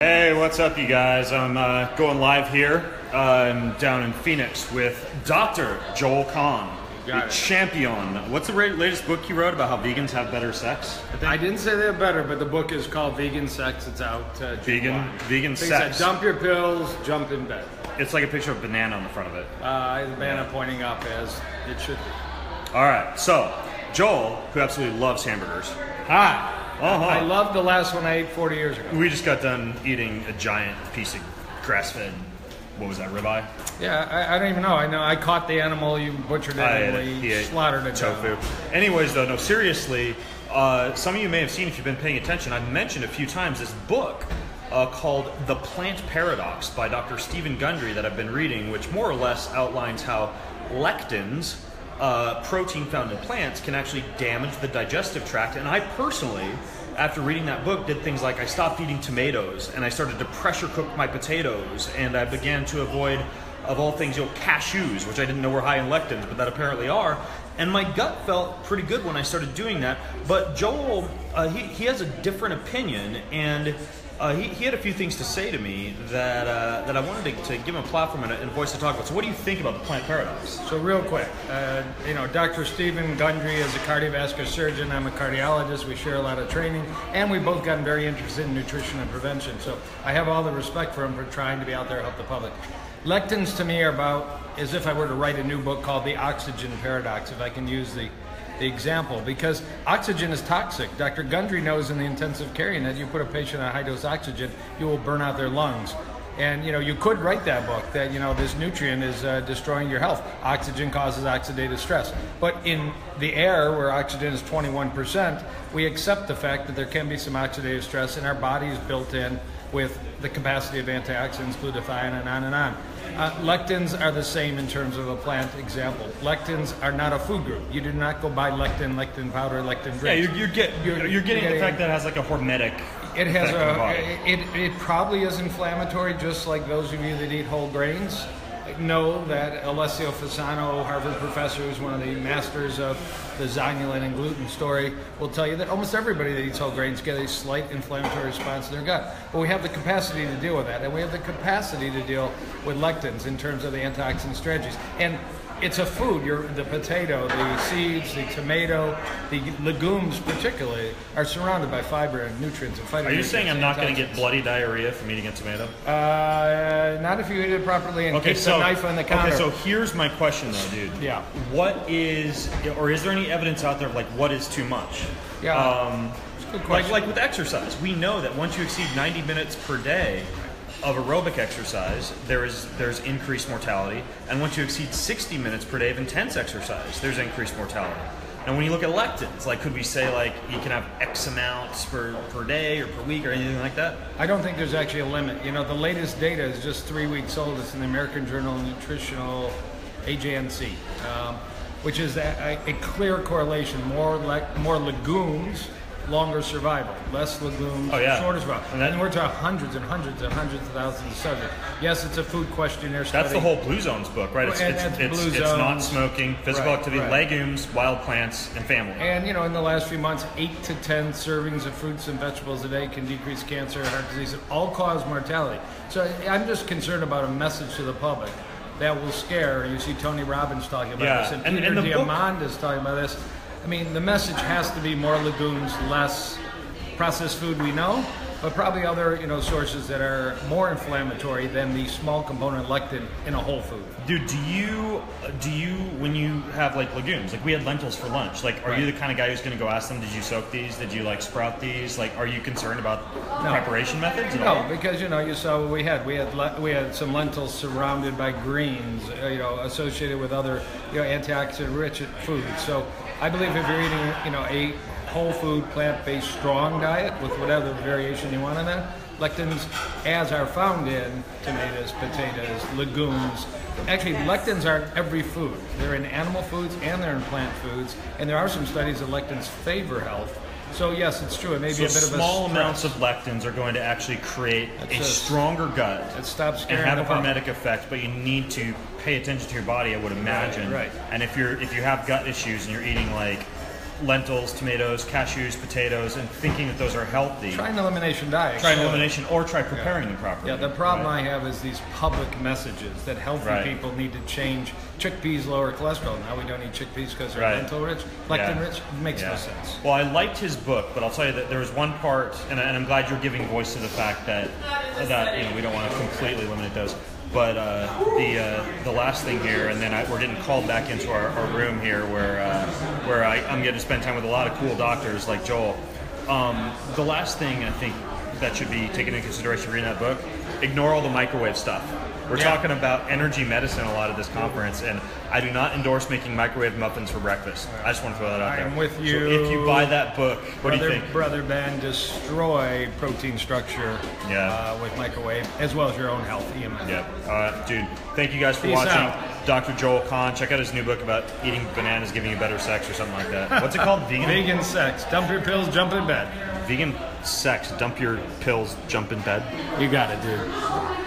Hey, what's up, you guys? I'm going live here. I'm down in Phoenix with Dr. Joel Kahn, the champion. What's the latest book you wrote about how vegans have better sex? I didn't say they're better, but the book is called Vegan Sex. It's out. Vegan Sex. sex. Dump your pills, jump in bed. It's like a picture of a banana on the front of it. The banana pointing up as it should be. All right, so Joel, who absolutely loves hamburgers. Hi. Uh-huh. I loved the last one I ate 40 years ago. We just got done eating a giant piece of grass-fed, what was that, ribeye? Yeah, I don't even know. I caught the animal, you butchered it, and we slaughtered it. Tofu. Down. Anyways, though, no, seriously, some of you may have seen, if you've been paying attention, I've mentioned a few times this book called The Plant Paradox by Dr. Stephen Gundry that I've been reading, which more or less outlines how lectins, protein found in plants, can actually damage the digestive tract. And I personally, after reading that book, did things like I stopped eating tomatoes and I started to pressure cook my potatoes, and I began to avoid, of all things, cashews, which I didn't know were high in lectins, but that apparently are. And my gut felt pretty good when I started doing that. But Joel, he has a different opinion, and he had a few things to say to me that I wanted to give him a platform and a voice to talk about. So what do you think about the plant paradox? So real quick, Dr. Stephen Gundry is a cardiovascular surgeon. I'm a cardiologist. We share a lot of training, and we've both gotten very interested in nutrition and prevention. So I have all the respect for him for trying to be out there and help the public. Lectins to me are about as if I were to write a new book called The Oxygen Paradox, if I can use the example, because oxygen is toxic. Dr. Gundry knows in the intensive care unit, you put a patient on high dose oxygen, you will burn out their lungs. And you could write that book that this nutrient is destroying your health. Oxygen causes oxidative stress. But in the air, where oxygen is 21%, we accept the fact that there can be some oxidative stress, and our body is built in with the capacity of antioxidants, glutathione, and on and on. Lectins are the same in terms of a plant example. Lectins are not a food group. You do not go buy lectin powder, lectin drinks. Yeah, you're getting the fact that it has like a hormetic. It has it probably is inflammatory, just like those of you that eat whole grains know that Alessio Fasano, Harvard professor, who's one of the masters of the zonulin and gluten story, will tell you that almost everybody that eats whole grains get a slight inflammatory response to their gut. But we have the capacity to deal with that, and we have the capacity to deal with lectins in terms of the antioxidant strategies. And it's a food. The potato, the seeds, the tomato, the legumes particularly are surrounded by fiber and nutrients and phytonutrients. Are you saying I'm not going to get bloody diarrhea from eating a tomato? Not if you eat it properly and keep the knife on the counter. Okay, so here's my question though, dude. Yeah. What is, or is there any evidence out there of like what is too much? Yeah. It's a good question. Like with exercise, we know that once you exceed 90 minutes per day of aerobic exercise, there's increased mortality, and once you exceed 60 minutes per day of intense exercise, there's increased mortality. And when you look at lectins, like could we say like you can have X amounts per day or per week or anything like that? I don't think there's actually a limit. The latest data is just 3 weeks old. It's in the American Journal of Nutritional, AJNC, which is a clear correlation. More legumes, longer survival. Less legumes, shorter survival. And we're talking hundreds and hundreds and hundreds of thousands of subjects. Yes, it's a food questionnaire study. That's the whole Blue Zones book, right? It's not smoking, physical activity, legumes, wild plants, and family. And in the last few months, 8 to 10 servings of fruits and vegetables a day can decrease cancer, heart disease, and all-cause mortality. So I'm just concerned about a message to the public that will scare. You see Tony Robbins talking about this, and Peter Diamandis is talking about this. I mean, the message has to be more legumes, less processed food, we know, but probably other sources that are more inflammatory than the small component lectin in a whole food. Dude, do you when you have like legumes, like we had lentils for lunch, like are you the kind of guy who's going to go ask them, did you soak these, did you like sprout these, like are you concerned about preparation methods at all? No, because you saw what we had some lentils surrounded by greens, associated with other antioxidant rich foods. So I believe if you're eating a whole food, plant-based, strong diet with whatever variation you want on that, lectins, as are found in tomatoes, potatoes, legumes. Actually, lectins are in every food. They're in animal foods and they're in plant foods. And there are some studies that lectins favor health. So yes, it's true. It may be a bit of a small amounts of lectins are going to actually create a stronger gut and have a hormetic effect. But you need to pay attention to your body, I would imagine. Right. And if you have gut issues and you're eating like lentils, tomatoes, cashews, potatoes, and thinking that those are healthy. Try an elimination diet. Try an elimination, or try preparing them properly. Yeah, the problem I have is these public messages that healthy people need to change. Chickpeas lower cholesterol. Now we don't eat chickpeas because they're lentil rich, lectin rich. It makes no sense. Well, I liked his book, but I'll tell you that there was one part, and I'm glad you're giving voice to the fact that we don't want to completely eliminate those. But the last thing here, and then we're getting called back into our room here where I'm getting to spend time with a lot of cool doctors like Joel. The last thing I think that should be taken into consideration reading that book, ignore all the microwave stuff. We're talking about energy medicine a lot at this conference, and I do not endorse making microwave muffins for breakfast. I just want to throw that out there. I'm with you. So if you buy that book, what do you think? Brother Ben, destroy protein structure with microwave, as well as your own health. Yeah. Dude, thank you guys for watching. Out. Dr. Joel Kahn. Check out his new book about eating bananas giving you better sex or something like that. What's it called? Vegan sex. Dump your pills, jump in bed. Vegan sex. Dump your pills, jump in bed. You got it, dude.